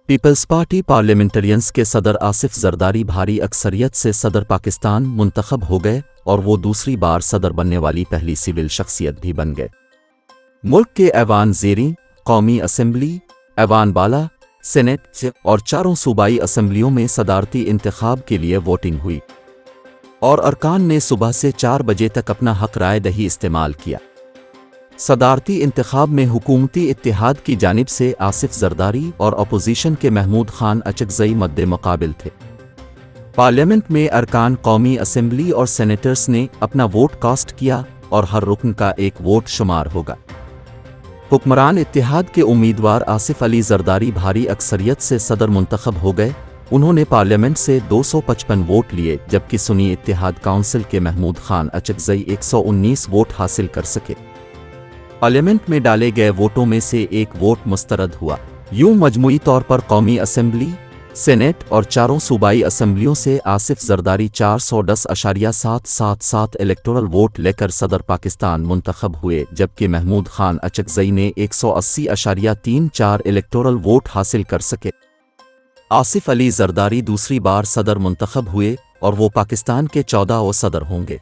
Peoples party parliamentarians के सदर आसिफ जरदारी भारी अक्सरियत से सदर पाकिस्तान मुंतखब हो गए और वो दूसरी बार सदर बनने वाली पहली सिविल शख्सियत भी बन गए। मुल्क के ऐवान ज़ेरी, कौमी असम्बली, ऐवान बाला, सेनेट और चारों सूबाई असम्बलियों में सदारती इंतखाब के लिए वोटिंग हुई और अरकान ने सुबह से 4 बजे तक अपना हक राय दही इस्तेमाल किया। सदारती इंतखाब में हुकूमती इत्तेहाद की जानिब से आसिफ जरदारी और अपोजिशन के महमूद खान अचकज़ई मद्दे मुकाबिल थे। पार्लियामेंट में अरकान कौमी असम्बली और सेनेटर्स ने अपना वोट कास्ट किया और हर रुकन का एक वोट शुमार होगा। हुक्मरान इत्तेहाद के उम्मीदवार आसिफ अली जरदारी भारी अक्सरियत से सदर मुंतखब हो गए। उन्होंने पार्लियामेंट से 255 वोट लिए, जबकि सुन्नी इत्तेहाद काउंसिल के महमूद खान अचकज़ई 119 वोट हासिल कर सके। पार्लियामेंट में डाले गए वोटों में से एक वोट मुस्तरद हुआ। यूं मजमूई तौर पर कौमी असम्बली, सेनेट और चारों सूबाई असम्बलियों से आसिफ जरदारी 410.777 इलेक्टोरल वोट लेकर सदर पाकिस्तान मुंतखब हुए, जबकि महमूद खान अचकज़ई ने 180.34 इलेक्टोरल वोट हासिल कर सके। आसिफ अली जरदारी दूसरी बार सदर मुंतखब हुए और वो पाकिस्तान के 14वें सदर होंगे।